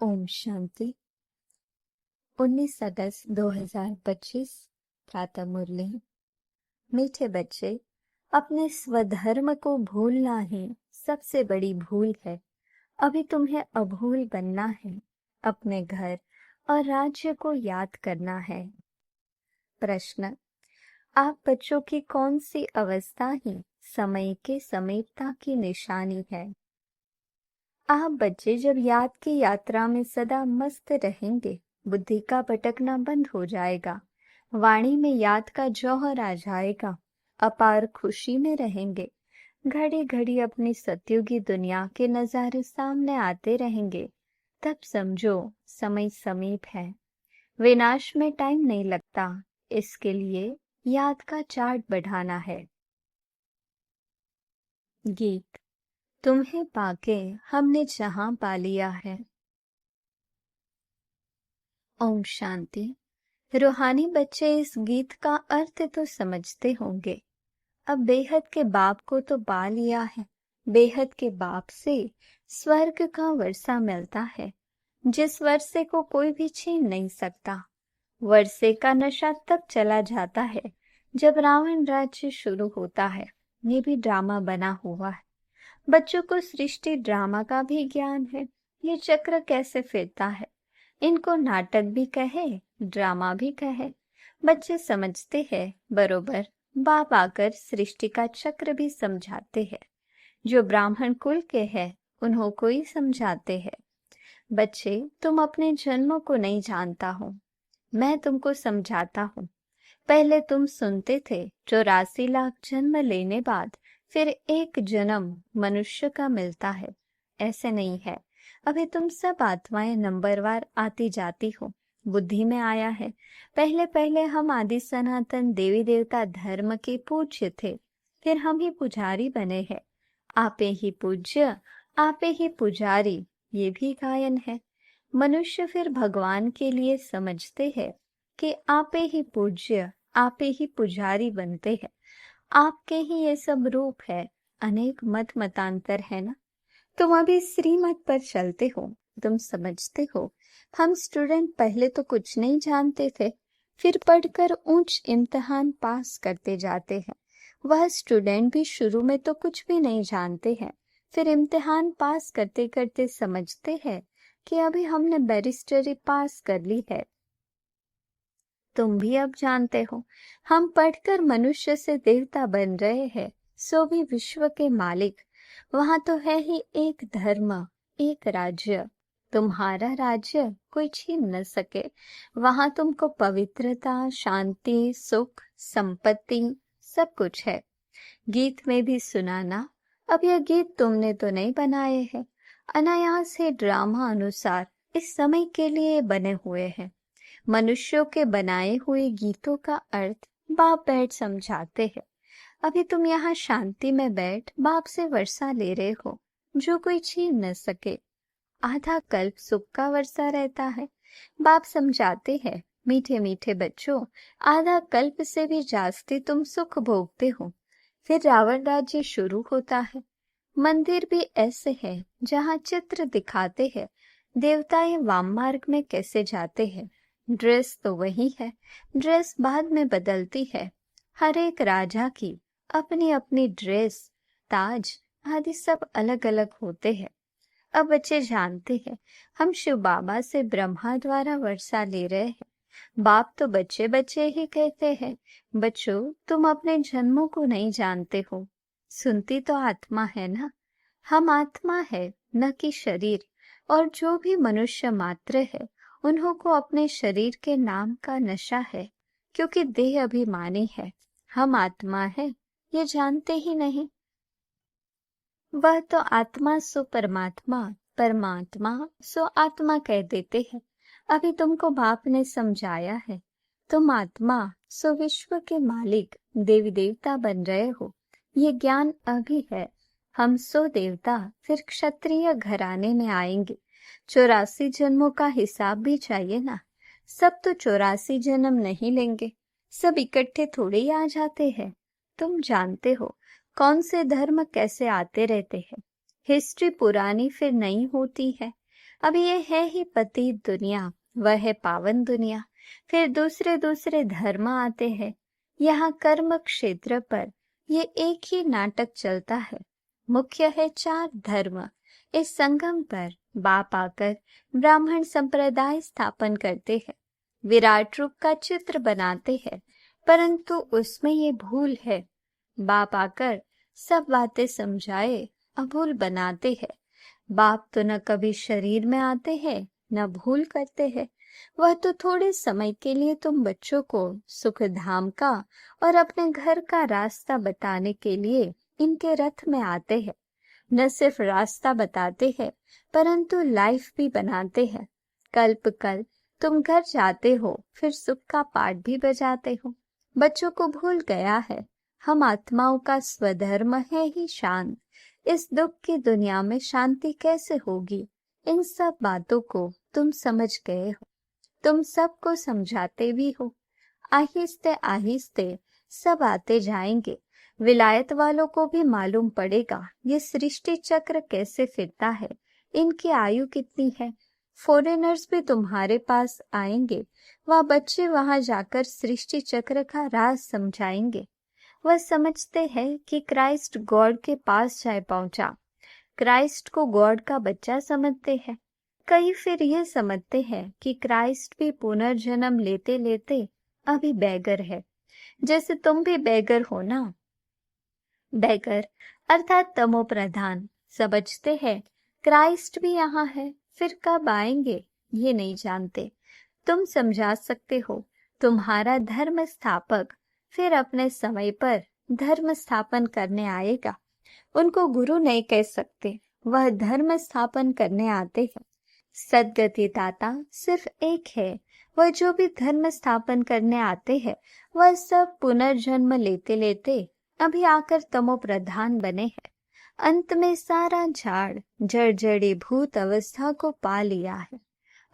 ओम शांति। 19 अगस्त 2025 प्रातः मुरली। मीठे बच्चे, अपने स्वधर्म को भूलना ही सबसे बड़ी भूल है। अभी तुम्हें अभूल बनना है। अपने घर और राज्य को याद करना है। प्रश्न: आप बच्चों की कौन सी अवस्था ही समय के समीपता की निशानी है? आप बच्चे जब याद की यात्रा में सदा मस्त रहेंगे, बुद्धि का भटकना बंद हो जाएगा, वाणी में याद का जौहर आ जाएगा, अपार खुशी में रहेंगे, घड़ी घड़ी अपनी सतयुगी दुनिया के नजारे सामने आते रहेंगे, तब समझो समय समीप है। विनाश में टाइम नहीं लगता, इसके लिए याद का चार्ट बढ़ाना है। गीत: तुम्हें पाके हमने जहां पा लिया है। ओम शांति। रूहानी बच्चे इस गीत का अर्थ तो समझते होंगे। अब बेहद के बाप को तो पा लिया है। बेहद के बाप से स्वर्ग का वर्षा मिलता है, जिस वर्षे को कोई भी छीन नहीं सकता। वर्षे का नशा तब चला जाता है जब रावण राज्य शुरू होता है। ये भी ड्रामा बना हुआ है। बच्चों को सृष्टि ड्रामा का भी ज्ञान है। ये चक्र कैसे फिरता है, इनको नाटक भी कहे, ड्रामा भी कहे। बच्चे समझते हैं बरोबर। बाप आकर सृष्टि का चक्र भी समझाते हैं। जो ब्राह्मण कुल के हैं उन्हों को ही समझाते हैं। बच्चे, तुम अपने जन्मों को नहीं जानता हो, मैं तुमको समझाता हूँ। पहले तुम सुनते थे 84 लाख जन्म लेने बाद फिर एक जन्म मनुष्य का मिलता है। ऐसे नहीं है। अभी तुम सब आत्माएं नंबरवार आती जाती हो। बुद्धि में आया है, पहले पहले हम आदि सनातन देवी देवता धर्म के पूज्य थे, फिर हम ही पुजारी बने हैं। आपे ही पूज्य, आपे ही पुजारी, ये भी गायन है। मनुष्य फिर भगवान के लिए समझते हैं कि आपे ही पूज्य, आपे ही पुजारी बनते हैं। आपके ही ये सब रूप है। अनेक मत मतांतर है ना। तुम अभी श्रीमत पर चलते हो, तुम समझते हो। हम स्टूडेंट पहले तो कुछ नहीं जानते थे, फिर पढ़कर ऊंच इम्तिहान पास करते जाते हैं। वह स्टूडेंट भी शुरू में तो कुछ भी नहीं जानते हैं, फिर इम्तिहान पास करते करते समझते हैं कि अभी हमने बैरिस्टरी पास कर ली है। तुम भी अब जानते हो, हम पढ़कर मनुष्य से देवता बन रहे हैं, सो भी विश्व के मालिक। वहां तो है ही एक धर्म, एक राज्य। तुम्हारा राज्य कोई छीन न सके। वहां तुमको पवित्रता, शांति, सुख, संपत्ति सब कुछ है। गीत में भी सुनाना। अब यह गीत तुमने तो नहीं बनाए हैं, अनायास ही ड्रामा अनुसार इस समय के लिए बने हुए हैं। मनुष्यों के बनाए हुए गीतों का अर्थ बाप बैठ समझाते हैं। अभी तुम यहाँ शांति में बैठ बाप से वर्षा ले रहे हो, जो कोई छीन न सके। आधा कल्प सुख का वर्षा रहता है। बाप समझाते हैं, मीठे मीठे बच्चों, आधा कल्प से भी जास्ती तुम सुख भोगते हो। फिर रावण राज्य शुरू होता है। मंदिर भी ऐसे है जहाँ चित्र दिखाते हैं देवताएं वाम मार्ग में कैसे जाते हैं। ड्रेस तो वही है, ड्रेस बाद में बदलती है। हर एक राजा की अपनी अपनी ड्रेस, ताज आदि सब अलग अलग होते हैं। अब बच्चे जानते हैं, हम शिव बाबा से ब्रह्मा द्वारा वर्षा ले रहे हैं। बाप तो बच्चे बच्चे ही कहते हैं, बच्चों तुम अपने जन्मों को नहीं जानते हो। सुनती तो आत्मा है ना। हम आत्मा है, न कि शरीर। और जो भी मनुष्य मात्र है, उन्हों को अपने शरीर के नाम का नशा है, क्योंकि देह अभिमानी है। हम आत्मा है ये जानते ही नहीं। वह तो आत्मा सो परमात्मा, परमात्मा सो आत्मा कह देते हैं। अभी तुमको बाप ने समझाया है, तुम आत्मा सो विश्व के मालिक देवी देवता बन रहे हो। ये ज्ञान अभी है। हम सो देवता फिर क्षत्रिय घराने में आएंगे। 84 जन्मों का हिसाब भी चाहिए ना। सब तो 84 जन्म नहीं लेंगे, सब इकट्ठे थोड़े ही आ जाते हैं। तुम जानते हो कौन से धर्म कैसे आते रहते हैं। हिस्ट्री पुरानी फिर नई होती है। अब ये है ही पतित दुनिया, वह है पावन दुनिया। फिर दूसरे दूसरे धर्म आते हैं। यहाँ कर्म क्षेत्र पर ये एक ही नाटक चलता है। मुख्य है 4 धर्म। इस संगम पर बाप आकर ब्राह्मण संप्रदाय स्थापन करते हैं, विराट रूप का चित्र बनाते हैं, परंतु उसमें ये भूल है। बाप आकर सब बातें समझाए अभूल बनाते हैं। बाप तो न कभी शरीर में आते हैं न भूल करते हैं। वह तो थोड़े समय के लिए तुम बच्चों को सुख धाम का और अपने घर का रास्ता बताने के लिए इनके रथ में आते हैं। न सिर्फ रास्ता बताते हैं परंतु लाइफ भी बनाते हैं। कल्प कल्प तुम घर जाते हो, फिर सुख का पाठ भी बजाते हो। बच्चों को भूल गया है हम आत्माओं का स्वधर्म है ही शांत। इस दुख की दुनिया में शांति कैसे होगी? इन सब बातों को तुम समझ गए हो, तुम सबको समझाते भी हो। आहिस्ते आहिस्ते सब आते जाएंगे। विलायत वालों को भी मालूम पड़ेगा ये सृष्टि चक्र कैसे फिरता है, इनकी आयु कितनी है। फॉरेनर्स भी तुम्हारे पास आएंगे। वह बच्चे वहां जाकर सृष्टि चक्र का राज समझाएंगे। वह समझते हैं कि क्राइस्ट गॉड के पास जाए पहुंचा। क्राइस्ट को गॉड का बच्चा समझते हैं। कई फिर ये समझते हैं कि क्राइस्ट भी पुनर्जन्म लेते लेते अभी बैगर है, जैसे तुम भी बैगर हो ना। बैगर अर्थात तमो प्रधान। समझते हैं क्राइस्ट भी यहाँ है, फिर कब आएंगे ये नहीं जानते। तुम समझा सकते हो तुम्हारा धर्म स्थापक फिर अपने समय पर धर्म स्थापन करने आएगा। उनको गुरु नहीं कह सकते, वह धर्म स्थापन करने आते हैं। सदगति दाता सिर्फ एक है। वह जो भी धर्म स्थापन करने आते हैं वह सब पुनर्जन्म लेते लेते अभी आकर तमो प्रधान बने हैं। अंत में सारा झाड़ जड़ी भूत अवस्था को पा लिया है।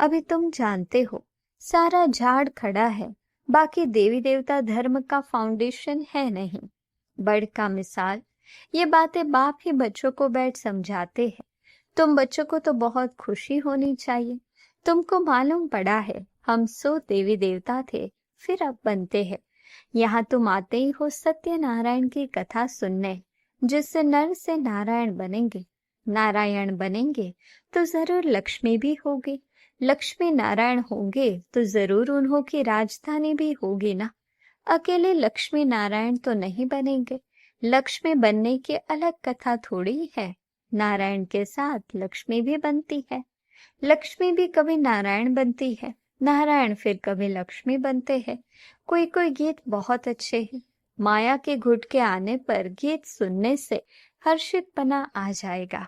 अभी तुम जानते हो सारा झाड़ खड़ा है, बाकी देवी देवता धर्म का फाउंडेशन है नहीं। बड़ का मिसाल ये बातें बाप ही बच्चों को बैठ समझाते हैं। तुम बच्चों को तो बहुत खुशी होनी चाहिए। तुमको मालूम पड़ा है हम 100 देवी देवता थे, फिर अब बनते हैं। यहाँ तुम आते ही हो सत्यनारायण की कथा सुनने, जिससे नर से नारायण बनेंगे। नारायण बनेंगे तो जरूर लक्ष्मी भी होगी। लक्ष्मी नारायण होंगे तो जरूर उन्हों की राजधानी भी होगी ना। अकेले लक्ष्मी नारायण तो नहीं बनेंगे। लक्ष्मी बनने की अलग कथा थोड़ी है। नारायण के साथ लक्ष्मी भी बनती है। लक्ष्मी भी कभी नारायण बनती है, नारायण फिर कभी लक्ष्मी बनते हैं। कोई कोई गीत बहुत अच्छे हैं। माया के घुट के आने पर गीत सुनने से हर्षितपना आ जाएगा।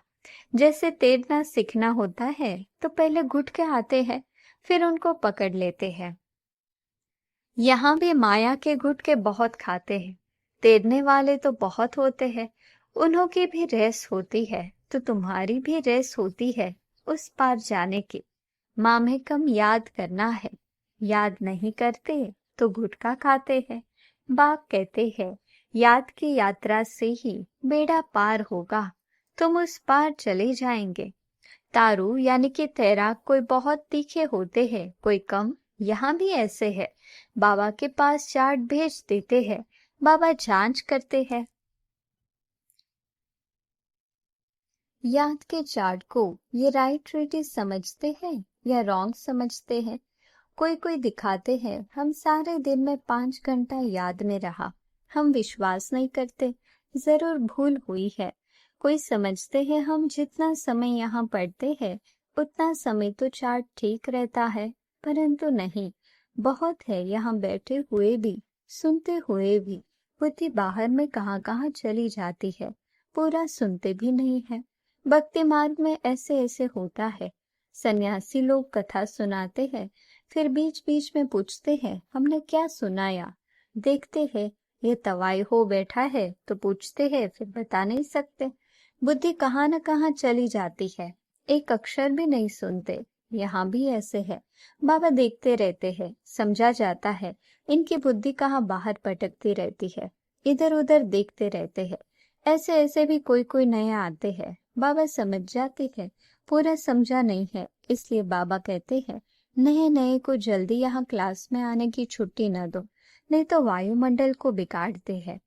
जैसे तैरना सीखना होता है तो पहले घुट के आते हैं, फिर उनको पकड़ लेते हैं। यहाँ भी माया के घुट के बहुत खाते हैं। तैरने वाले तो बहुत होते हैं, उन्हों की भी रेस होती है, तो तुम्हारी भी रेस होती है उस पार जाने की। माँ में कम याद करना है। याद नहीं करते तो गुटखा खाते हैं। बाप कहते हैं याद की यात्रा से ही बेड़ा पार होगा, तुम उस पार चले जाएंगे। तारू यानी कि तैराक कोई बहुत तीखे होते हैं, कोई कम। यहाँ भी ऐसे है। बाबा के पास चार्ट भेज देते हैं, बाबा जांच करते हैं। याद के चार्ट को ये राइट रीडिंग समझते हैं या रॉन्ग समझते हैं। कोई कोई दिखाते हैं हम सारे दिन में 5 घंटा याद में रहा। हम विश्वास नहीं करते, जरूर भूल हुई है। कोई समझते हैं हम जितना समय यहाँ पढ़ते हैं उतना समय तो चार्ट ठीक रहता है, परंतु नहीं। बहुत है यहाँ बैठे हुए भी, सुनते हुए भी बुद्धि बाहर में कहाँ कहाँ चली जाती है, पूरा सुनते भी नहीं है। भक्ति मार्ग में ऐसे ऐसे होता है। सन्यासी लोग कथा सुनाते हैं, फिर बीच बीच में पूछते हैं हमने क्या सुनाया। देखते हैं ये तवाई हो बैठा है तो पूछते हैं, फिर बता नहीं सकते। बुद्धि कहाँ न कहाँ चली जाती है, एक अक्षर भी नहीं सुनते। यहाँ भी ऐसे है। बाबा देखते रहते हैं, समझा जाता है इनकी बुद्धि कहाँ बाहर पटकती रहती है, इधर उधर देखते रहते हैं। ऐसे ऐसे भी कोई कोई नए आते हैं, बाबा समझ जाते हैं पूरा समझा नहीं है इसलिए बाबा कहते हैं नए नए को जल्दी यहाँ क्लास में आने की छुट्टी न दो, नहीं तो वायुमंडल को बिगाड़ते हैं।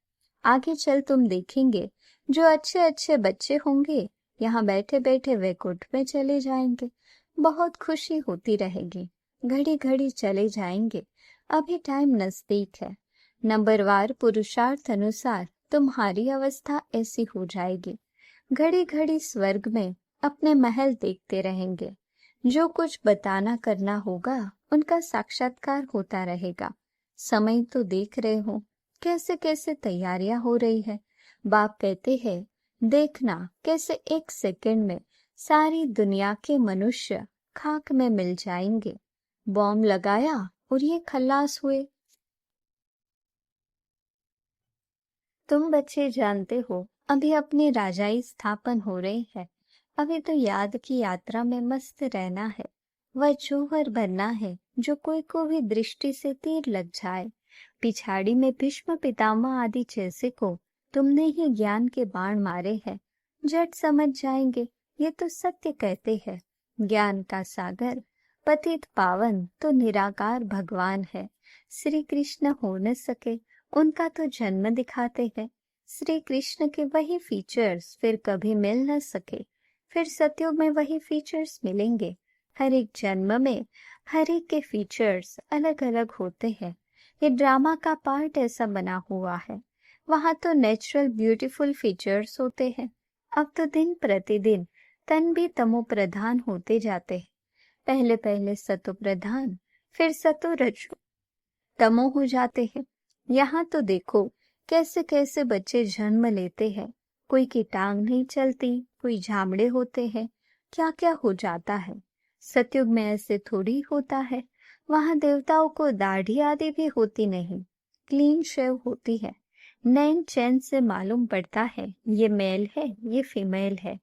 आगे चल तुम देखेंगे जो अच्छे अच्छे बच्चे होंगे यहाँ बैठे बैठे वैकुंठ में चले जाएंगे। बहुत खुशी होती रहेगी, घड़ी घड़ी चले जाएंगे। अभी टाइम नजदीक है। नंबरवार पुरुषार्थ अनुसार तुम्हारी अवस्था ऐसी हो जाएगी। घड़ी घड़ी स्वर्ग में अपने महल देखते रहेंगे। जो कुछ बताना करना होगा उनका साक्षात्कार होता रहेगा। समय तो देख रहे हो कैसे कैसे तैयारियां हो रही है। बाप कहते हैं देखना कैसे एक सेकंड में सारी दुनिया के मनुष्य खाक में मिल जाएंगे। बॉम्ब लगाया और ये खल्लास हुए। तुम बच्चे जानते हो अभी अपनी राजाई स्थापन हो रही है। अभी तो याद की यात्रा में मस्त रहना है। वह जौहर बनना है जो कोई को भी दृष्टि से तीर लग जाए। पिछाड़ी में भीष्म पितामह आदि जैसे को तुमने ही ज्ञान के बाण मारे हैं। झट समझ जाएंगे ये तो सत्य कहते हैं। ज्ञान का सागर पतित पावन तो निराकार भगवान है। श्री कृष्ण हो न सके, उनका तो जन्म दिखाते हैं। श्री कृष्ण के वही फीचर्स फिर कभी मिल न सके, फिर सतयुग में वही फीचर्स मिलेंगे। हर एक जन्म में हर एक के फीचर्स अलग अलग होते हैं। ये ड्रामा का पार्ट ऐसा बना हुआ है। वहां तो नेचुरल ब्यूटीफुल फीचर्स होते हैं। अब तो दिन प्रतिदिन तन भी तमो प्रधान होते जाते हैं। पहले पहले सतो प्रधान, फिर सतो रजो तमो हो जाते हैं। यहाँ तो देखो कैसे कैसे बच्चे जन्म लेते हैं। कोई की टांग नहीं चलती, कोई झामड़े होते हैं, क्या क्या हो जाता है। सतयुग में ऐसे थोड़ी होता है। वहां देवताओं को दाढ़ी आदि भी होती नहीं, क्लीन शेव होती है। नैन चैन से मालूम पड़ता है ये मेल है ये फीमेल है।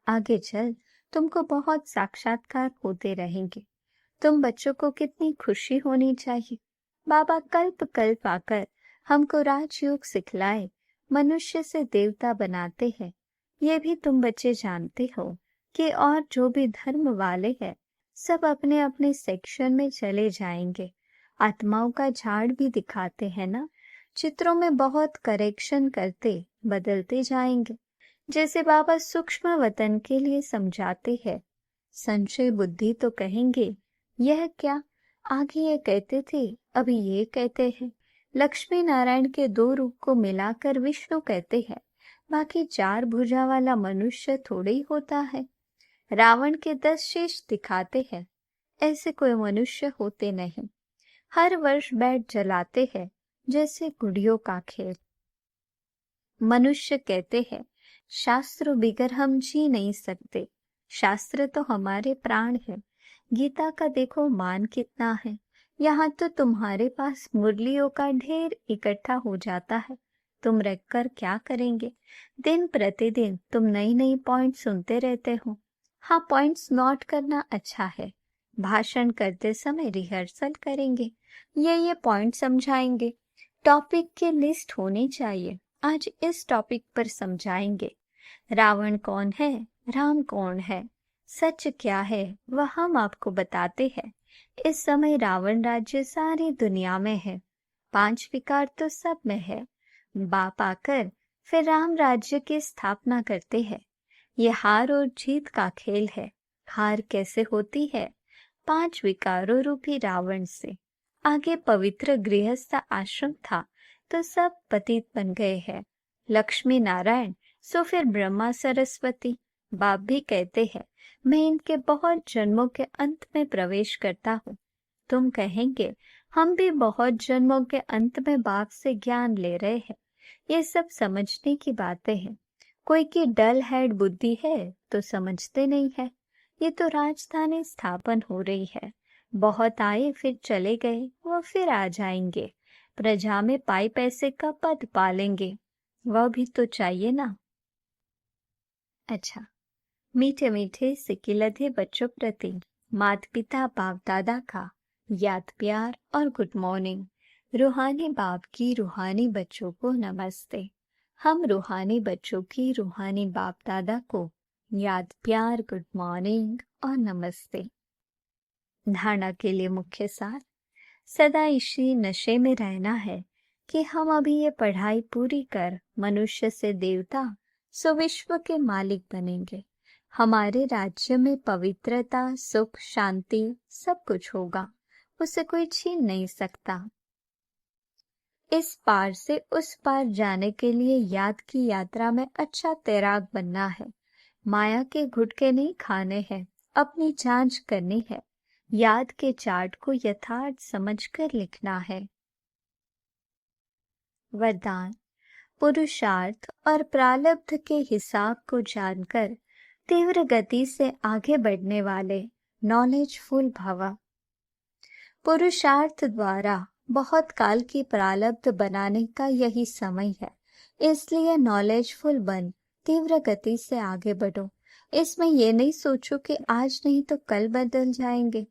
आगे चल तुमको बहुत साक्षात्कार होते रहेंगे। तुम बच्चों को कितनी खुशी होनी चाहिए। बाबा कल्प कल्प आकर हमको राजयोग सिखलाए, मनुष्य से देवता बनाते हैं। ये भी तुम बच्चे जानते हो कि और जो भी धर्म वाले हैं सब अपने अपने सेक्शन में चले जाएंगे। आत्माओं का झाड़ भी दिखाते हैं ना, चित्रों में बहुत करेक्शन करते बदलते जाएंगे। जैसे बाबा सूक्ष्म वतन के लिए समझाते हैं। संशय बुद्धि तो कहेंगे यह क्या, आगे ये कहते थे अभी ये कहते हैं। लक्ष्मी नारायण के दो रूप को मिलाकर विष्णु कहते हैं। बाकी चार भुजा वाला मनुष्य थोड़े ही होता है। रावण के 10 शीश दिखाते हैं, ऐसे कोई मनुष्य होते नहीं। हर वर्ष बैठ जलाते हैं जैसे गुड़ियों का खेल। मनुष्य कहते हैं शास्त्र बिगर हम जी नहीं सकते। शास्त्र तो हमारे प्राण है। गीता का देखो मान कितना है। यहाँ तो तुम्हारे पास मुरलियों का ढेर इकट्ठा हो जाता है। तुम रखकर क्या करेंगे। दिन प्रतिदिन तुम नई नई पॉइंट सुनते रहते हो। हाँ, पॉइंट्स नोट करना अच्छा है। भाषण करते समय रिहर्सल करेंगे, ये पॉइंट समझाएंगे। टॉपिक की लिस्ट होनी चाहिए। आज इस टॉपिक पर समझाएंगे। रावण कौन है, राम कौन है, सच क्या है, वह हम आपको बताते हैं। इस समय रावण राज्य सारी दुनिया में है। 5 विकार तो सब में है। बाप आकर फिर राम राज्य की स्थापना करते हैं। ये हार और जीत का खेल है। हार कैसे होती है, 5 विकारों रूपी रावण से। आगे पवित्र गृहस्थ आश्रम था तो सब पतित बन गए हैं। लक्ष्मी नारायण सो फिर ब्रह्मा सरस्वती। बाप भी कहते हैं मैं इनके बहुत जन्मों के अंत में प्रवेश करता हूँ। तुम कहेंगे हम भी बहुत जन्मों के अंत में बाप से ज्ञान ले रहे हैं। ये सब समझने की बातें हैं। कोई की डल हेड बुद्धि है तो समझते नहीं है। ये तो राजधानी स्थापन हो रही है। बहुत आए फिर चले गए, वो फिर आ जाएंगे। प्रजा में पाई पैसे का पद पालेंगे, वह भी तो चाहिए ना। अच्छा, मीठे मीठे सिकिलधे बच्चों प्रति माता पिता बाप दादा का याद प्यार और गुड मॉर्निंग। रूहानी बाप की रूहानी बच्चों को नमस्ते। हम रूहानी बच्चों की रूहानी बाप दादा को याद प्यार, गुड मॉर्निंग और नमस्ते। धारणा के लिए मुख्य सार, सदा इसी नशे में रहना है कि हम अभी ये पढ़ाई पूरी कर मनुष्य से देवता सो विश्व के मालिक बनेंगे। हमारे राज्य में पवित्रता, सुख, शांति सब कुछ होगा, उसे कोई छीन नहीं सकता। इस पार से उस पार जाने के लिए याद की यात्रा में अच्छा तैराक बनना है। माया के गुटके नहीं खाने हैं, अपनी जांच करनी है। याद के चार्ट को यथार्थ समझकर लिखना है। वरदान, पुरुषार्थ और प्रारब्ध के हिसाब को जानकर तीव्र गति से आगे बढ़ने वाले नॉलेजफुल भव। पुरुषार्थ द्वारा बहुत काल की प्रारब्ध बनाने का यही समय है, इसलिए नॉलेजफुल बन तीव्र गति से आगे बढ़ो। इसमें ये नहीं सोचो कि आज नहीं तो कल बदल जाएंगे,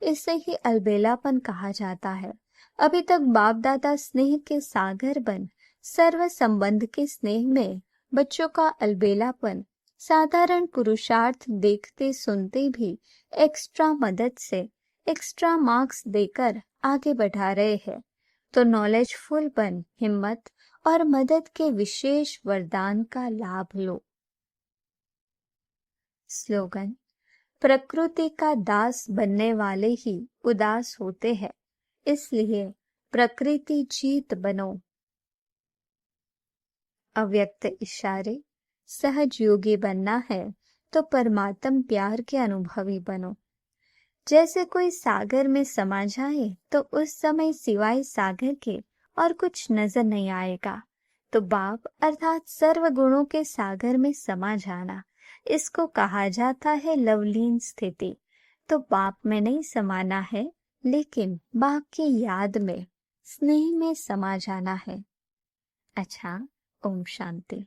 इसे ही अलबेलापन कहा जाता है। अभी तक बाप दादा स्नेह के सागर बन सर्व संबंध के स्नेह में बच्चों का अलबेलापन साधारण पुरुषार्थ देखते सुनते भी एक्स्ट्रा मदद से एक्स्ट्रा मार्क्स देकर आगे बढ़ा रहे हैं, तो नॉलेजफुल बन हिम्मत और मदद के विशेष वरदान का लाभ लो। स्लोगन, प्रकृति का दास बनने वाले ही उदास होते हैं, इसलिए प्रकृति जीत बनो। अव्यक्त इशारे, सहज योगी बनना है तो परमात्म प्यार के अनुभवी बनो। जैसे कोई सागर में समा जाए तो उस समय सिवाय सागर के और कुछ नजर नहीं आएगा, तो बाप अर्थात सर्व गुणों के सागर में समा जाना, इसको कहा जाता है लवलीन स्थिति। तो बाप में नहीं समाना है, लेकिन बाप की याद में, स्नेह में समा जाना है। अच्छा, ओम शांति।